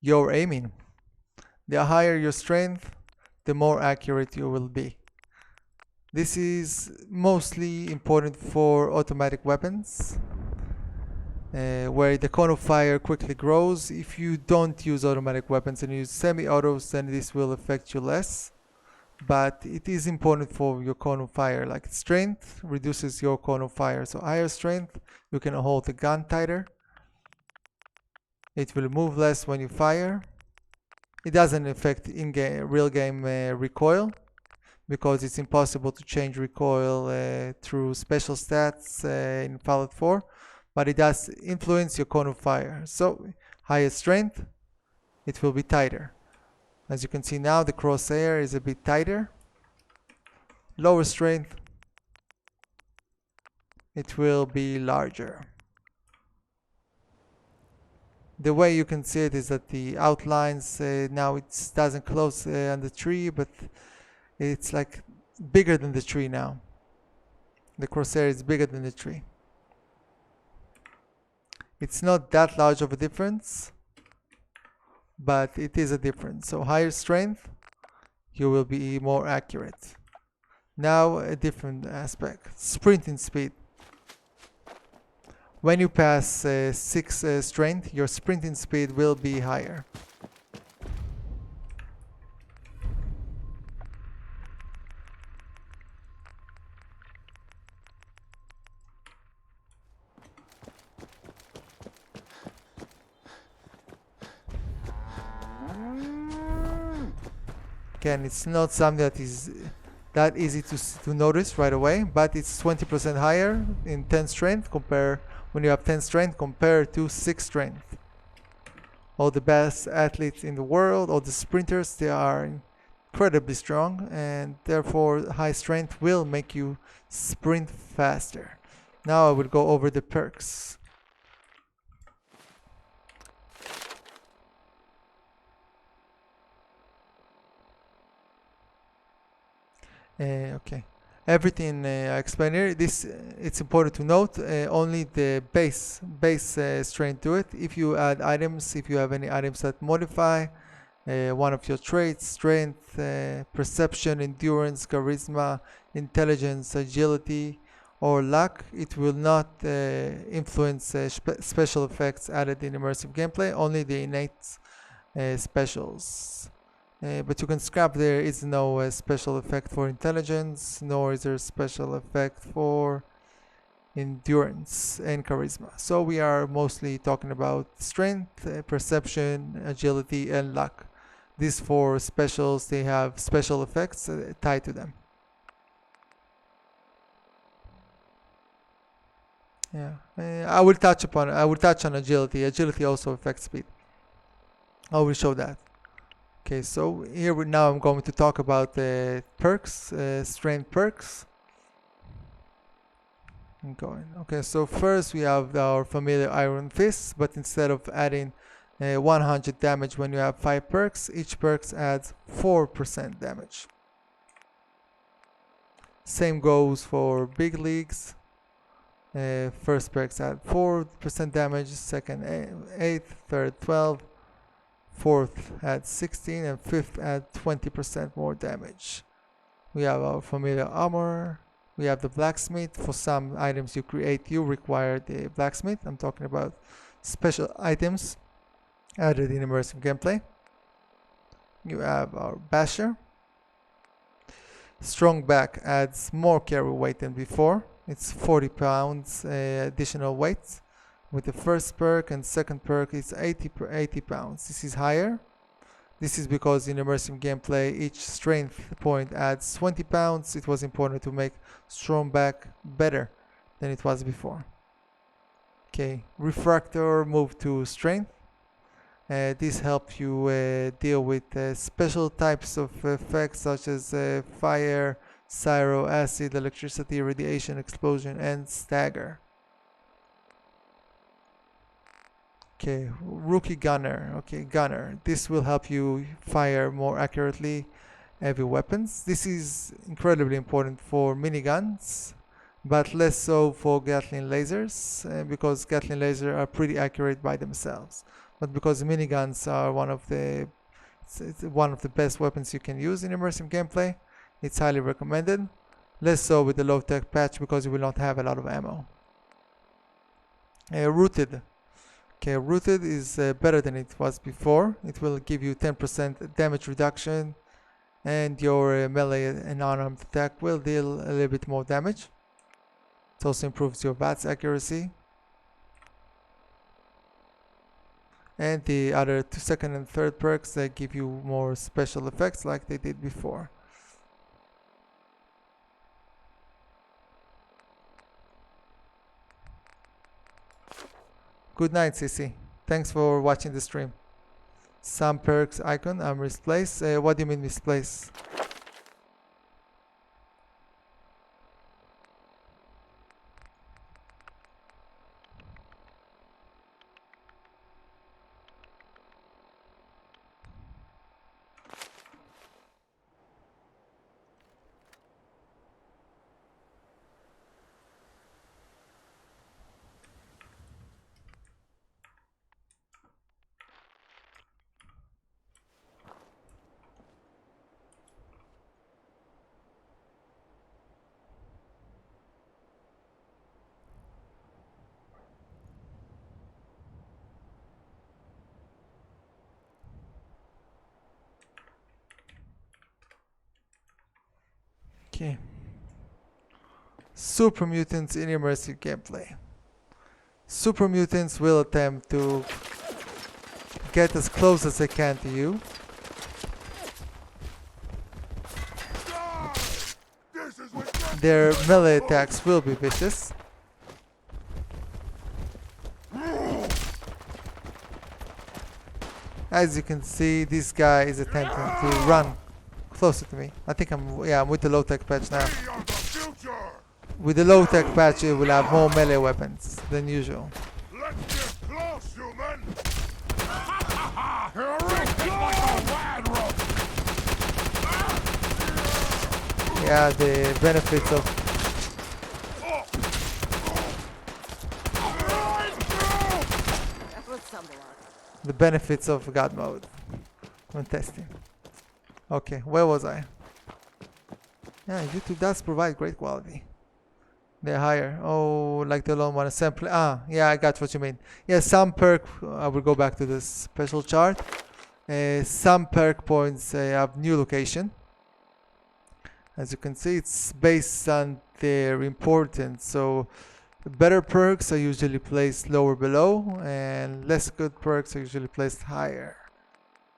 your aiming. The higher your strength, the more accurate you will be. This is mostly important for automatic weapons, where the cone of fire quickly grows. If you don't use automatic weapons and use semi-autos, then this will affect you less. But it is important for your cone of fire. Like strength reduces your cone of fire. So higher strength, you can hold the gun tighter. It will move less when you fire. It doesn't affect in-game, real-game recoil, because it's impossible to change recoil through special stats in Fallout 4, but it does influence your cone of fire. So higher strength, it will be tighter. As you can see now, the crosshair is a bit tighter. Lower strength, it will be larger. The way you can see it is that the outlines, now it doesn't close on the tree, but it's like bigger than the tree now. The crosshair is bigger than the tree. It's not that large of a difference, but it is a difference. So higher strength, you will be more accurate. Now a different aspect, sprinting speed. When you pass 6 strength, your sprinting speed will be higher. Again, it's not something that is that easy to notice right away, but it's 20% higher in 10 strength when you have 10 strength compared to 6 strength. All the best athletes in the world, all the sprinters, they are incredibly strong, and therefore high strength will make you sprint faster. Now I will go over the perks. Okay, everything I explained here. It's important to note only the base strength to it. If you add items, if you have any items that modify one of your traits, strength, perception, endurance, charisma, intelligence, agility, or luck, it will not influence special effects added in immersive gameplay. Only the innate specials. But you can scrap. There is no special effect for intelligence, nor is there a special effect for endurance and charisma. So we are mostly talking about strength, perception, agility, and luck. These 4 specials, they have special effects tied to them. Yeah, I will touch on agility. Agility also affects speed. I will show that. Okay, so here now I'm going to talk about the perks, strength perks. Okay, so first we have our familiar Iron Fist, but instead of adding 100 damage when you have 5 perks, each perk adds 4% damage. Same goes for big leagues. First perks add 4% damage, second 8, third 12. Fourth adds 16, and fifth adds 20% more damage. We have our familiar armor. We have the blacksmith. For some items you create, you require the blacksmith. I'm talking about special items added in immersive gameplay. You have our basher. Strong back adds more carry weight than before. It's 40 pounds additional weight. With the first perk and second perk, it's 80 pounds. This is higher. This is because in immersive gameplay, each strength point adds 20 pounds. It was important to make strong back better than it was before. Okay, refractor move to strength. This helps you deal with special types of effects such as fire, pyro, acid, electricity, radiation, explosion, and stagger. Okay, rookie gunner. Okay, gunner. This will help you fire more accurately heavy weapons. This is incredibly important for miniguns, but less so for Gatling lasers, because Gatling lasers are pretty accurate by themselves. but because miniguns are one of the best weapons you can use in immersive gameplay, it's highly recommended. Less so with the low-tech patch because you will not have a lot of ammo. Rooted. Okay, rooted is better than it was before. It will give you 10% damage reduction, and your melee and unarmed attack will deal a little bit more damage. It also improves your VATS accuracy. And the other second and third perks, they give you more special effects like they did before. Good night, CC. Thanks for watching the stream. Some perks icon, I'm misplaced. What do you mean misplaced? Okay. Super Mutants in immersive gameplay. Super Mutants will attempt to get as close as they can to you. Their melee attacks will be vicious. As you can see, this guy is attempting to run closer to me. I think I'm with the low-tech patch now. With the low-tech patch, it will have more melee weapons than usual. Let's get close, human! Yeah, the benefits of God mode when testing. Okay, where was I? Yeah, YouTube does provide great quality. They're higher. Oh, like the lone one sample. Yeah, I got what you mean. Yeah, some perk. I will go back to the special chart. Some perk points have new location. As you can see, it's based on their importance. So, better perks are usually placed lower below, and less good perks are usually placed higher.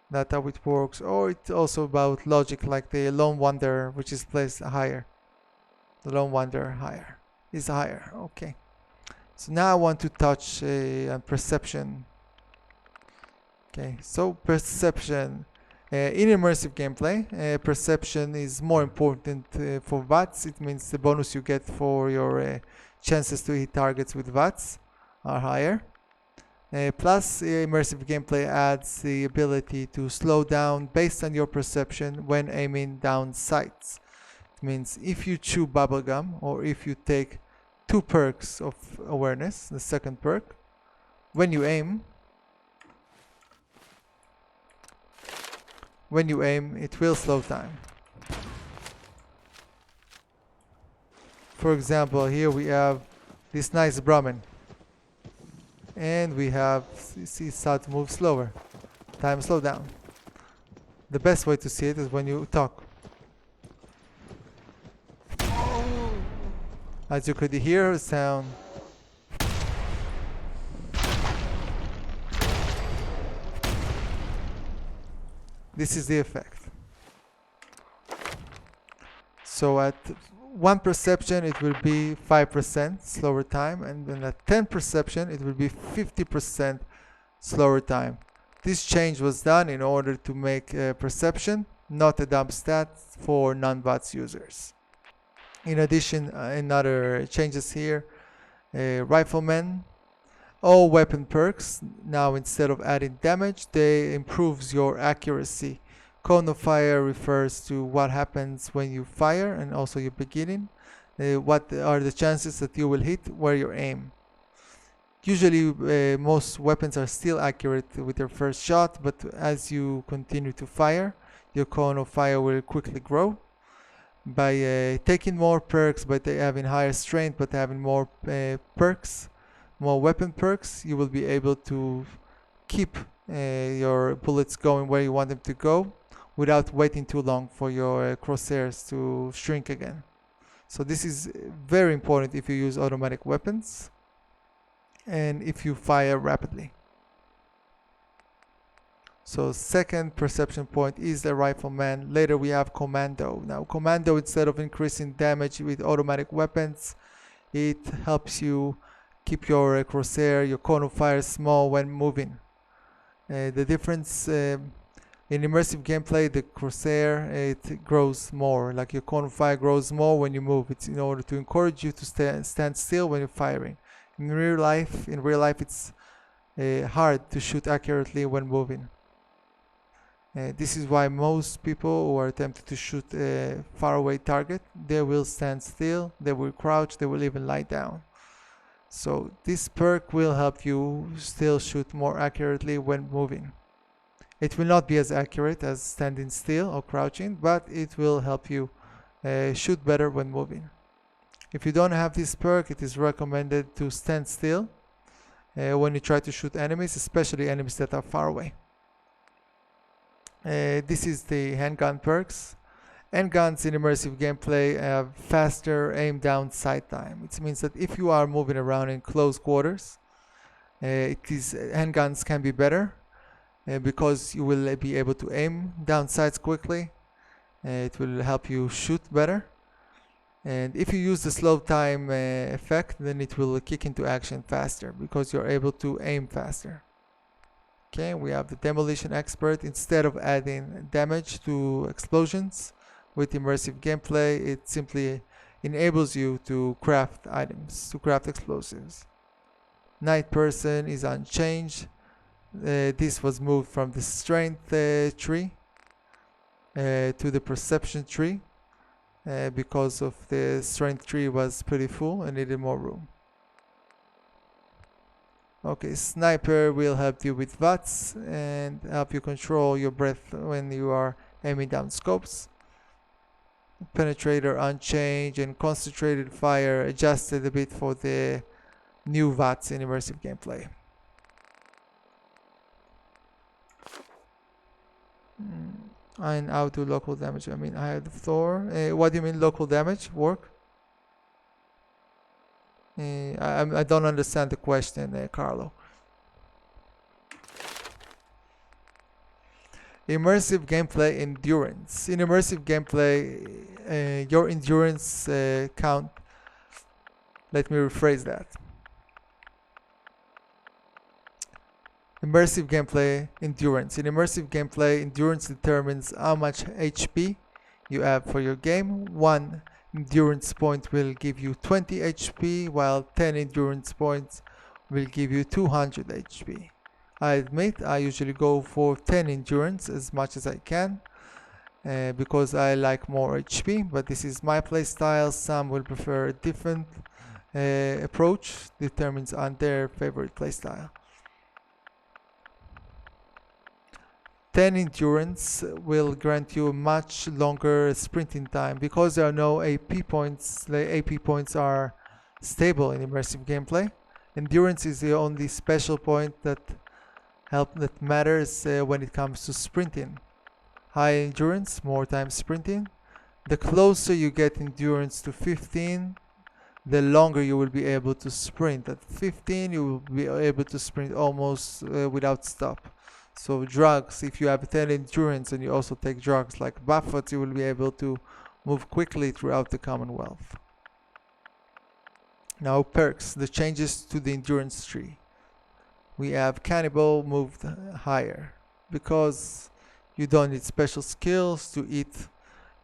That's how it works. Or it's also about logic, like the Lone Wanderer, which is placed higher. The Lone Wanderer higher is higher. Okay. So now I want to touch on perception. Okay. So perception in immersive gameplay, perception is more important for VATS. It means the bonus you get for your chances to hit targets with VATS are higher. Plus, immersive gameplay adds the ability to slow down based on your perception when aiming down sights. It means if you chew bubblegum or if you take 2 perks of awareness, the second perk, when you aim, it will slow time. For example, here we have this nice Brahmin. And we have, see, start to move slower. Time slow down. The best way to see it is when you talk. As you could hear a sound. This is the effect. So at 1 perception it will be 5% slower time, and then at 10 perception it will be 50% slower time. This change was done in order to make perception not a dumb stat for non-VATS users. In addition, in other changes here, riflemen, all weapon perks, now instead of adding damage, they improves your accuracy. Cone of fire refers to what happens when you fire and also your beginning. What are the chances that you will hit where you aim. Usually most weapons are still accurate with their first shot, but as you continue to fire, your cone of fire will quickly grow. By taking more perks, by having higher strength, but having more perks, more weapon perks, you will be able to keep your bullets going where you want them to go without waiting too long for your crosshairs to shrink again. So this is very important if you use automatic weapons and if you fire rapidly. So second perception point is the rifleman. Later we have commando. Now commando, instead of increasing damage with automatic weapons, it helps you keep your crosshair, your cone of fire small when moving. The difference in immersive gameplay, the crosshair, it grows more, like your cone of fire grows more when you move. It's in order to encourage you to stand still when you're firing. In real life, it's hard to shoot accurately when moving. This is why most people who are attempting to shoot a faraway target, they will stand still, they will crouch, they will even lie down. So this perk will help you still shoot more accurately when moving. It will not be as accurate as standing still or crouching, but it will help you shoot better when moving. If you don't have this perk, it is recommended to stand still when you try to shoot enemies, especially enemies that are far away. This is the handgun perks. Handguns in immersive gameplay have faster aim down sight time. It means that if you are moving around in close quarters, handguns can be better because you will be able to aim down sights quickly. It will help you shoot better. And if you use the slow time effect, then it will kick into action faster because you're able to aim faster. Okay, we have the demolition expert. Instead of adding damage to explosions with immersive gameplay, it simply enables you to craft items, to craft explosives. Night person is unchanged. This was moved from the strength tree to the perception tree because of the strength tree was pretty full and needed more room. Okay, sniper will help you with VATS and help you control your breath when you are aiming down scopes. Penetrator unchanged and concentrated fire adjusted a bit for the new VATS in immersive gameplay. And how do local damage? I mean, I have the floor. What do you mean local damage work? I don't understand the question, Carlo. Immersive gameplay endurance. In immersive gameplay, your endurance count. Let me rephrase that. Immersive gameplay endurance. In immersive gameplay, endurance determines how much HP you have for your game. One endurance point will give you 20 HP, while 10 endurance points will give you 200 HP. I admit I usually go for 10 endurance as much as I can because I like more HP, but this is my playstyle. Some will prefer a different approach, determines on their favorite playstyle. 10 endurance will grant you a much longer sprinting time because there are no AP points. The AP points are stable in immersive gameplay. Endurance is the only special point that matters when it comes to sprinting. High endurance, more time sprinting. The closer you get endurance to 15, the longer you will be able to sprint. At 15, you will be able to sprint almost without stop. So drugs, if you have 10 endurance and you also take drugs like Buffett, you will be able to move quickly throughout the Commonwealth. Now perks, the changes to the endurance tree. We have Cannibal moved higher because you don't need special skills to eat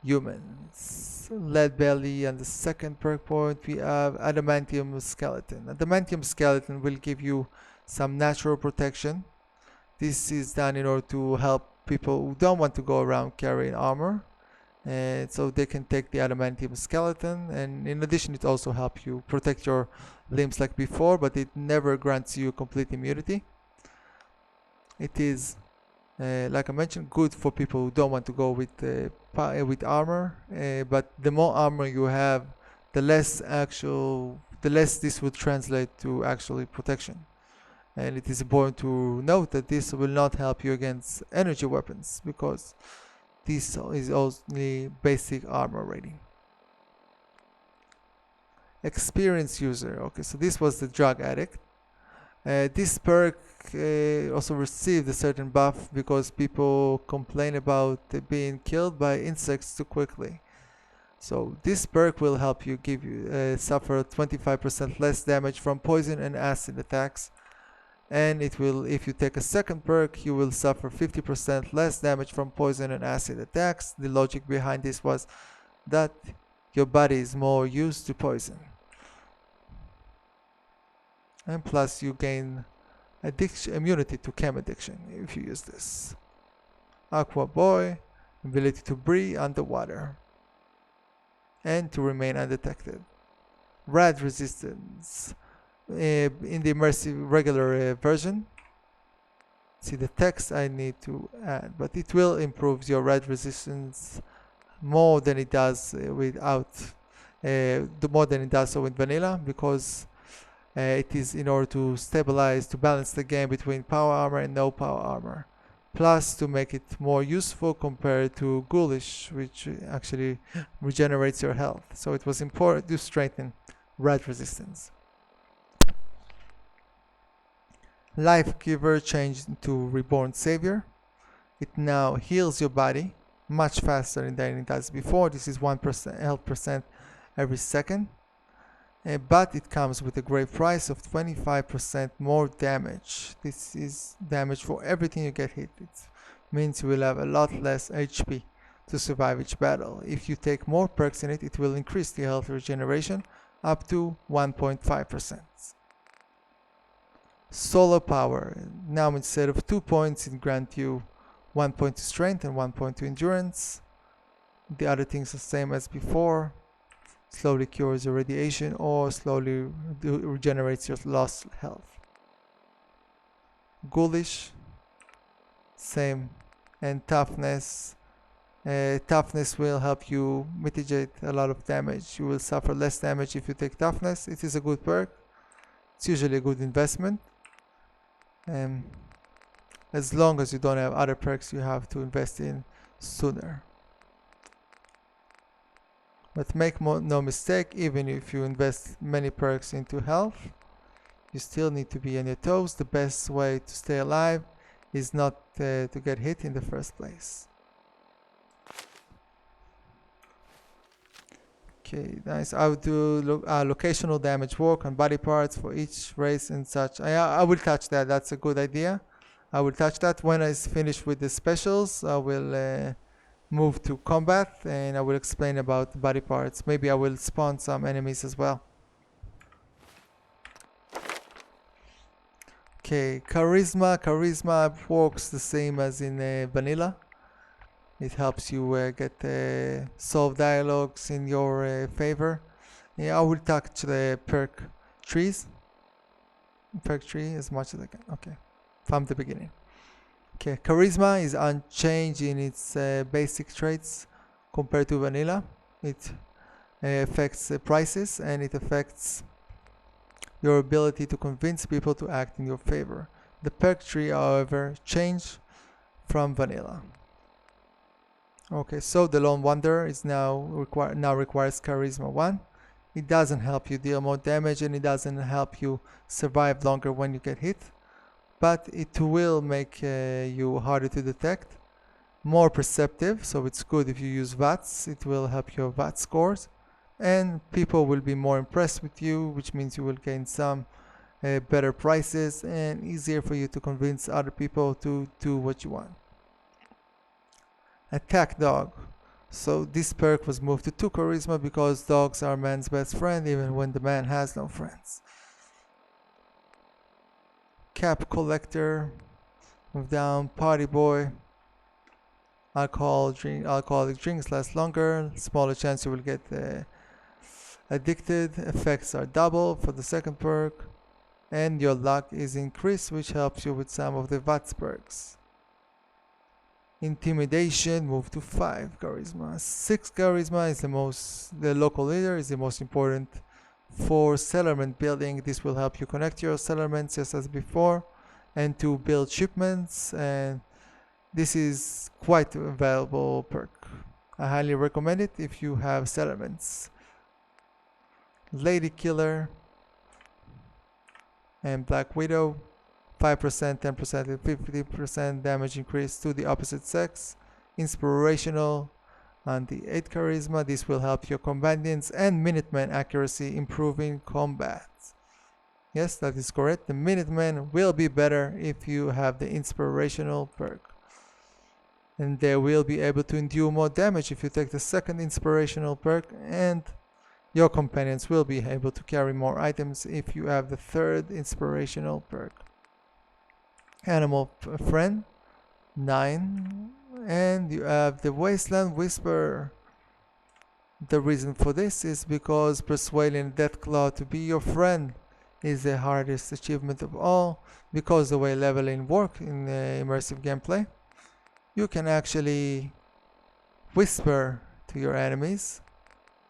humans. Lead Belly, and the second perk point we have Adamantium Skeleton. Adamantium Skeleton will give you some natural protection. This is done in order to help people who don't want to go around carrying armor. so they can take the adamantium skeleton, and in addition it also helps you protect your limbs like before, but it never grants you complete immunity. It is like I mentioned, good for people who don't want to go with armor, but the more armor you have, the less this would translate to actually protection. And it is important to note that this will not help you against energy weapons, because this is only basic armor rating. Experienced user. Okay, so this was the drug addict. This perk also received a certain buff because people complain about being killed by insects too quickly. So this perk will help you suffer 25% less damage from poison and acid attacks. And it will, if you take a second perk, you will suffer 50% less damage from poison and acid attacks. The logic behind this was that your body is more used to poison. And plus you gain immunity to chem addiction if you use this. Aqua Boy, ability to breathe underwater and to remain undetected. Rad resistance in the immersive regular version. See the text I need to add, but it will improve your rad resistance more than it does more than it does so in vanilla, because it is in order to balance the game between power armor and no power armor. Plus to make it more useful compared to Ghoulish, which actually regenerates your health. So it was important to strengthen rad resistance. Life Giver changed to Reborn Savior. It now heals your body much faster than it does before. This is 1% health percent every second. But it comes with a great price of 25% more damage. This is damage for everything you get hit. It means you will have a lot less HP to survive each battle. If you take more perks in it, it will increase the health regeneration up to 1.5%. Solar Power. Now instead of 2 points, it grants you 1 point to strength and 1 point to endurance. The other things are the same as before. Slowly cures your radiation or slowly regenerates your lost health. Ghoulish, same. And Toughness. Toughness will help you mitigate a lot of damage. You will suffer less damage if you take Toughness. It is a good perk. It's usually a good investment. As long as you don't have other perks you have to invest in sooner. But make no mistake, even if you invest many perks into health, you still need to be on your toes. The best way to stay alive is not to get hit in the first place. Okay, nice. I would do locational damage work on body parts for each race and such. I will touch that. That's a good idea. I will touch that when I finish with the specials. I will move to combat and I will explain about body parts. Maybe I will spawn some enemies as well. Okay, Charisma. Charisma works the same as in vanilla. It helps you solve dialogues in your favor. Yeah, I will touch the perk trees. Perk tree as much as I can. Okay, from the beginning. Okay, Charisma is unchanged in its basic traits compared to vanilla. It affects prices and it affects your ability to convince people to act in your favor. The perk tree, however, changed from vanilla. Okay, so the Lone Wanderer is now requires Charisma 1. It doesn't help you deal more damage and it doesn't help you survive longer when you get hit, but it will make you harder to detect, more perceptive, so it's good if you use VATS. It will help your VAT scores, and people will be more impressed with you, which means you will gain some better prices and easier for you to convince other people to do what you want. Attack Dog. So this perk was moved to 2 Charisma because dogs are man's best friend even when the man has no friends. Cap Collector. Move down. Party Boy. Alcoholic drinks last longer. Smaller chance you will get addicted. Effects are double for the second perk. And your luck is increased, which helps you with some of the VATS perks. Intimidation, move to 5. Charisma. 6 charisma is the local leader is the most important for settlement building. This will help you connect your settlements just as before and to build shipments, and this is quite a valuable perk. I highly recommend it if you have settlements. Lady Killer and Black Widow, 5%, 10%, and 50% damage increase to the opposite sex. Inspirational on the 8 charisma. This will help your companions and Minutemen accuracy, improving combat. Yes, that is correct. The Minutemen will be better if you have the inspirational perk. And they will be able to endure more damage if you take the second inspirational perk, and your companions will be able to carry more items if you have the third inspirational perk. Animal Friend, 9. And you have the Wasteland Whisperer. The reason for this is because persuading Deathclaw to be your friend is the hardest achievement of all, because the way leveling works in immersive gameplay, you can actually whisper to your enemies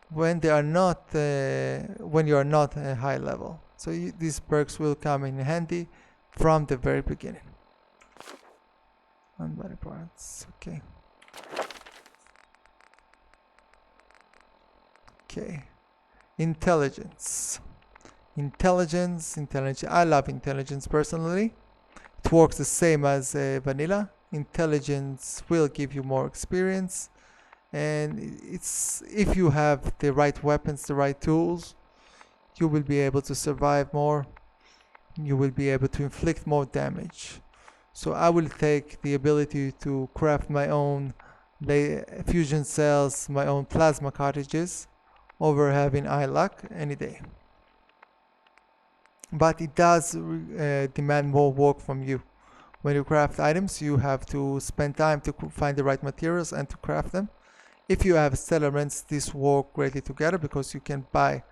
when they are not when you are not a high level. So these perks will come in handy from the very beginning. On body parts, okay. Intelligence. I love intelligence personally. It works the same as vanilla. Intelligence will give you more experience, and it's if you have the right weapons, the right tools, you will be able to survive more. You will be able to inflict more damage. So I will take the ability to craft my own fusion cells, my own plasma cartridges, over having eye luck any day. But it does demand more work from you. When you craft items, you have to spend time to find the right materials and to craft them. If you have settlements, this work greatly together because you can buy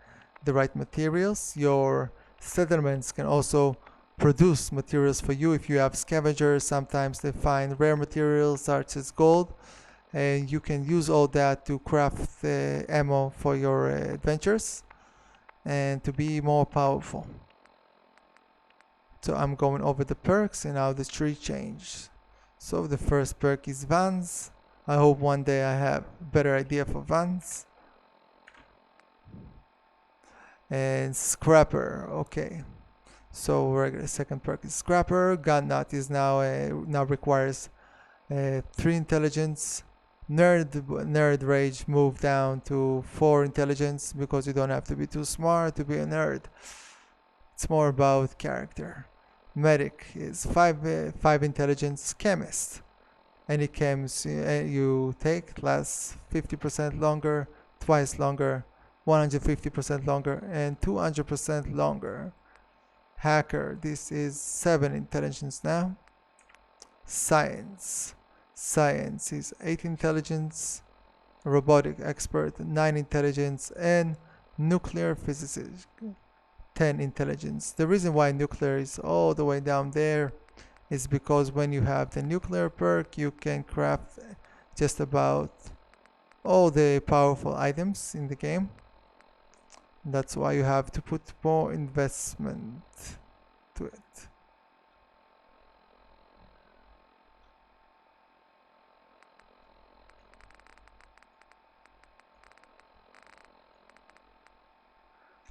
the right materials. Your settlements can also produce materials for you. If you have scavengers, sometimes they find rare materials such as gold, and you can use all that to craft ammo for your adventures and to be more powerful. So I'm going over the perks and how the tree changed. So the first perk is Vans. I hope one day I have a better idea for Vans. And Scrapper, okay. So regular second perk is Scrapper. Gun Nut is now requires 3 intelligence. Nerd Rage moved down to 4 intelligence because you don't have to be too smart to be a nerd. It's more about character. Medic is 5 intelligence. Chemist, any chems you take lasts 50% longer, twice longer, 150% longer, and 200% longer. Hacker, this is 7 intelligence now. Science is 8 intelligence. Robotic expert, 9 intelligence. And nuclear physicist, 10 intelligence. The reason why nuclear is all the way down there is because when you have the nuclear perk, you can craft just about all the powerful items in the game. That's why you have to put more investment to it.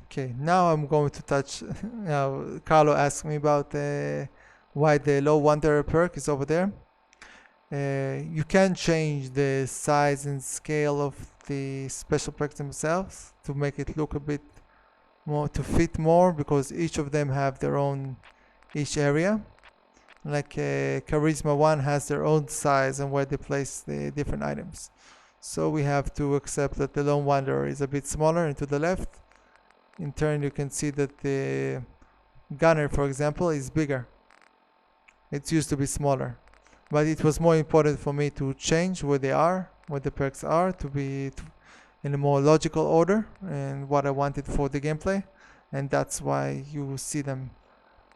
Okay, now I'm going to touch. Now, Carlo asked me about why the low wanderer perk is over there. You can change the size and scale of the special perks themselves to make it look a bit more, to fit more, because each of them have their own each area. Like Charisma 1 has their own size and where they place the different items. So we have to accept that the Lone Wanderer is a bit smaller and to the left. In turn, you can see that the Gunner, for example, is bigger. It used to be smaller. but it was more important for me to change where they are, where the perks are, to be in a more logical order and what I wanted for the gameplay, and that's why you see them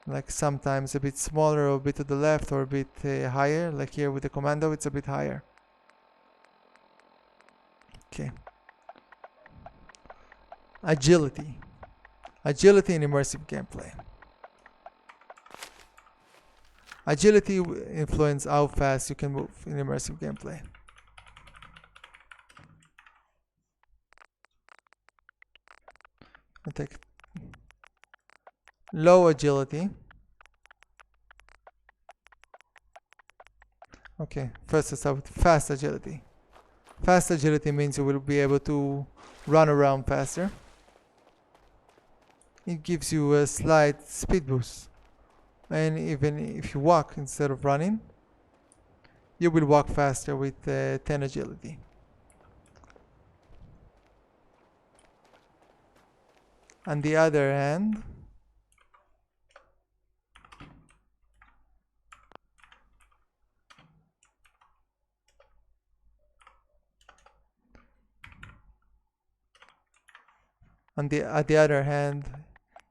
like sometimes a bit smaller or a bit to the left or a bit higher. Like here with the commando, it's a bit higher. Okay. Agility. Agility in immersive gameplay. Agility influences how fast you can move in immersive gameplay. I take low agility. Okay, first let's start with fast agility. Fast agility means you will be able to run around faster. It gives you a slight speed boost. And even if you walk instead of running, you will walk faster with 10 agility. On the other hand,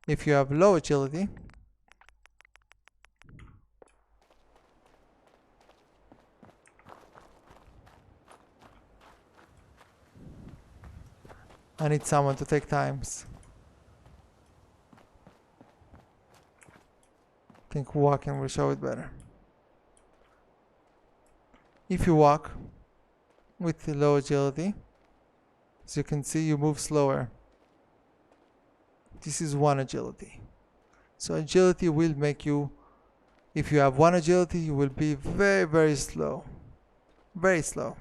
if you have low agility, I need someone to take times. I think walking will show it better. If you walk with the low agility, as you can see, you move slower. This is 1 agility. So agility will make you, if you have 1 agility, you will be very, very slow. Very slow.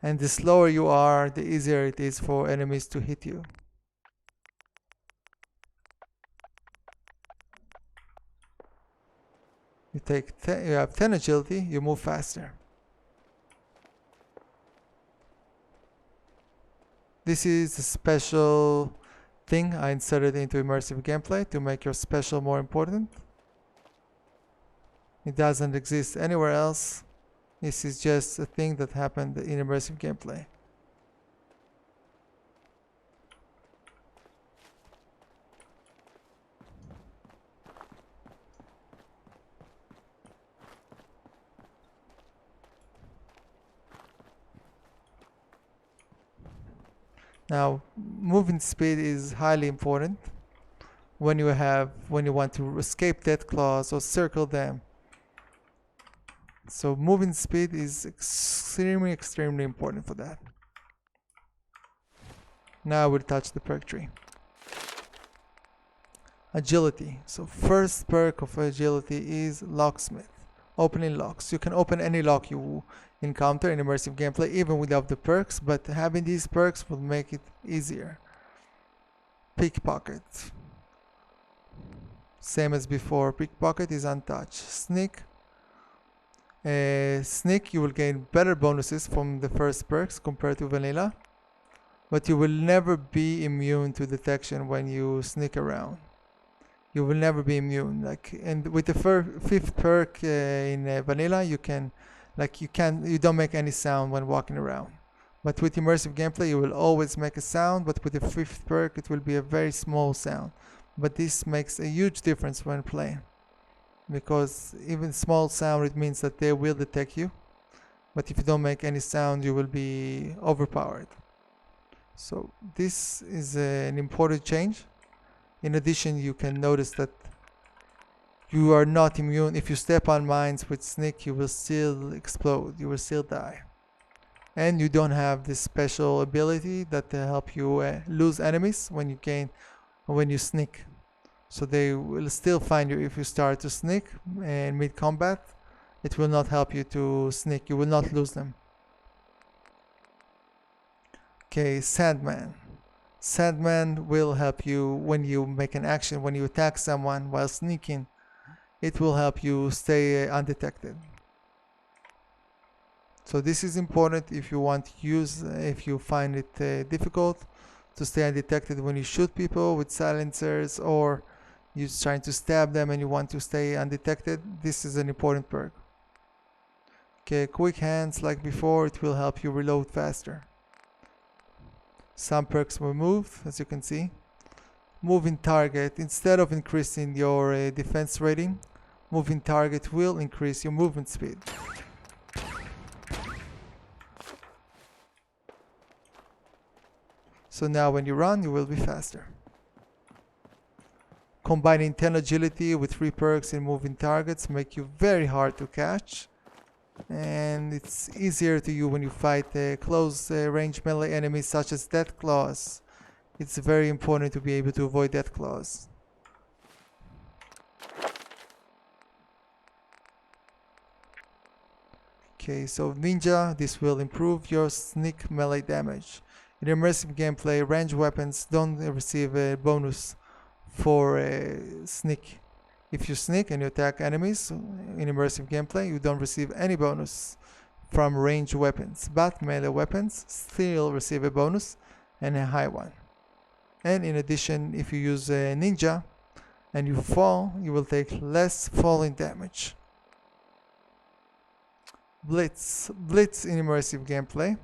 And the slower you are, the easier it is for enemies to hit you. You have 10 agility, you move faster. This is a special thing I inserted into immersive gameplay to make your special more important. It doesn't exist anywhere else. This is just a thing that happened in immersive gameplay. Now, movement speed is highly important when you want to escape death claws or circle them. So movement speed is extremely important for that. Now we'll touch the perk tree. Agility. So first perk of agility is locksmith. Opening locks. You can open any lock you encounter in immersive gameplay even without the perks, but having these perks will make it easier. Pickpocket. Same as before, pickpocket is untouched. Sneak. Sneak, you will gain better bonuses from the first perks compared to vanilla, but you will never be immune to detection when you sneak around. You will never be immune. And with the 5th perk in vanilla, you don't make any sound when walking around. But with immersive gameplay, you will always make a sound, but with the 5th perk, it will be a very small sound. But this makes a huge difference when playing, because even small sound, it means that they will detect you. But if you don't make any sound, you will be overpowered. So this is an important change. In addition, you can notice that you are not immune. If you step on mines with sneak, you will still explode. You will still die. And you don't have this special ability that help you lose enemies when you sneak. So they will still find you if you start to sneak and mid-combat. It will not help you to sneak. You will not lose them. Okay, Sandman. Sandman will help you when you make an action, when you attack someone while sneaking. It will help you stay undetected. So this is important if you want to if you find it difficult to stay undetected when you shoot people with silencers or you're trying to stab them and you want to stay undetected, this is an important perk. Okay, quick hands like before, it will help you reload faster. Some perks were moved, as you can see. Moving target, instead of increasing your defense rating, moving target will increase your movement speed. So now when you run, you will be faster. Combining 10 agility with 3 perks in moving targets make you very hard to catch. And it's easier to you when you fight close range melee enemies such as death claws. It's very important to be able to avoid death claws. Okay, so ninja, this will improve your sneak melee damage. In immersive gameplay, ranged weapons don't receive a bonus for sneak. If you sneak and you attack enemies in immersive gameplay, you don't receive any bonus from ranged weapons, but melee weapons still receive a bonus, and a high one. And in addition, if you use a ninja and you fall, you will take less falling damage. Blitz in immersive gameplay.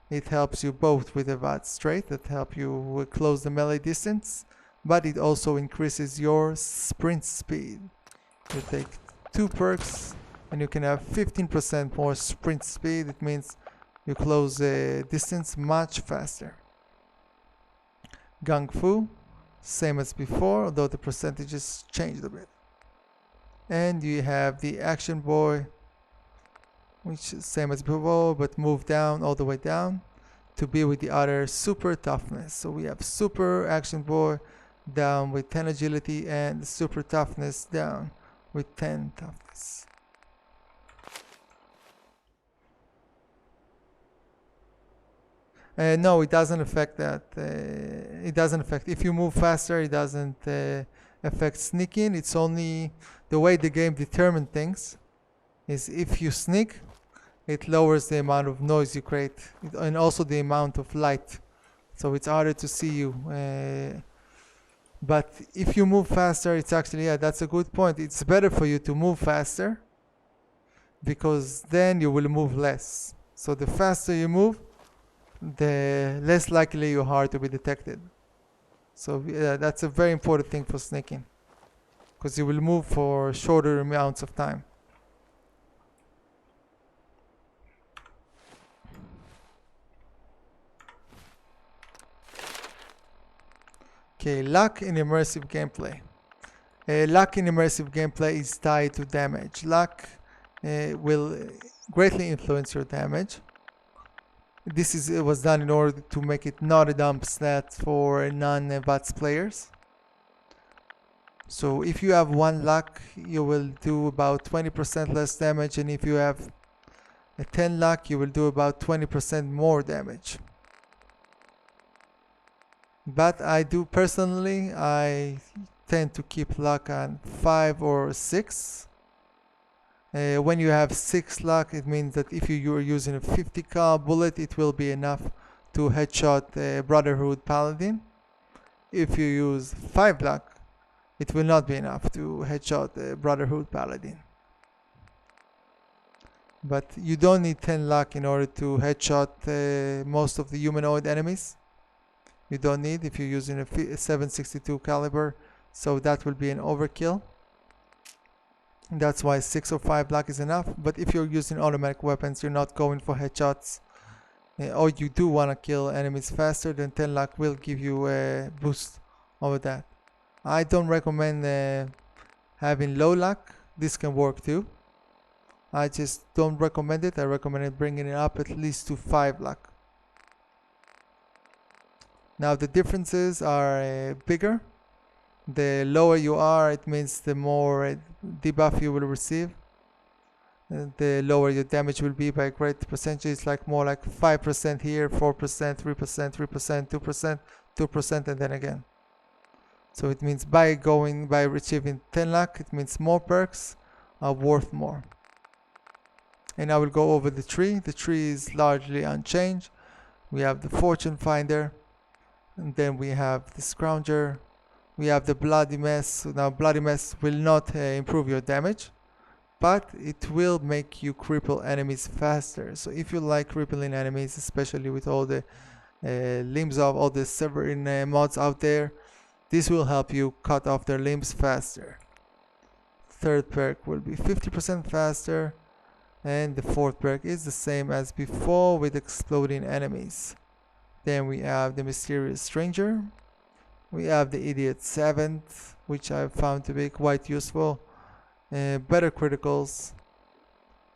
It helps you both with a advanced trait that help you close the melee distance, but it also increases your sprint speed. You take 2 perks and you can have 15% more sprint speed. It means you close the distance much faster. Gung Fu, same as before, although the percentages changed a bit. And you have the Action Boy, which is same as before, but move down, all the way down, to be with the other super toughness. So we have super Action Boy down with 10 agility and super toughness down with 10 toughness. No, it doesn't affect that. It doesn't affect. If you move faster, it doesn't affect sneaking. It's only the way the game determines things is if you sneak, it lowers the amount of noise you create and also the amount of light. So it's harder to see you. But if you move faster, it's actually, yeah, that's a good point. It's better for you to move faster because then you will move less. So the faster you move, the less likely you are to be detected. So that's a very important thing for sneaking because you will move for shorter amounts of time. Okay, luck in immersive gameplay. Luck in immersive gameplay is tied to damage. Luck will greatly influence your damage. This was done in order to make it not a dump stat for non-VATS players. So if you have 1 luck, you will do about 20% less damage, and if you have a 10 luck, you will do about 20% more damage. But I do personally, I tend to keep luck on 5 or 6. When you have 6 luck, it means that if you are using a 50 cal bullet, it will be enough to headshot Brotherhood Paladin. If you use 5 luck, it will not be enough to headshot Brotherhood Paladin. But you don't need 10 luck in order to headshot most of the humanoid enemies. You don't need if you're using a 7.62 caliber, so that will be an overkill. That's why 6 or 5 luck is enough. But if you're using automatic weapons, you're not going for headshots, or you do want to kill enemies faster, then 10 luck will give you a boost over that. I don't recommend having low luck. This can work too. I just don't recommend it. I recommend bringing it up at least to 5 luck. Now the differences are bigger. The lower you are, it means the more debuff you will receive. The lower your damage will be by a great percentage. It's like more like 5% here, 4%, 3%, 3%, 2%, 2%, and then again. So it means by achieving 10 luck, it means more perks are worth more. And I will go over the tree. The tree is largely unchanged. We have the fortune finder, and then we have the scrounger, We have the Bloody Mess. Now Bloody Mess will not improve your damage, but it will make you cripple enemies faster. So if you like crippling enemies, especially with all the limbs of all the Severin mods out there, this will help you cut off their limbs faster. Third perk will be 50% faster, and the fourth perk is the same as before with exploding enemies. Then we have the Mysterious Stranger. We have the Idiot 7th, which I found to be quite useful. Better criticals,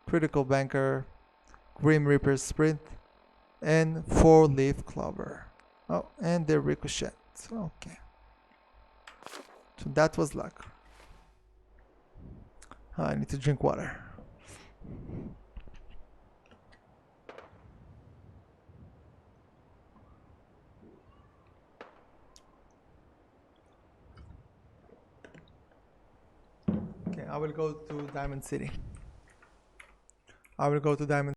Critical Banker, Grim Reaper Sprint, and 4-Leaf Clover. Oh, and the Ricochet. Okay. So that was luck. I need to drink water. Okay, I will go to Diamond City. I will go to Diamond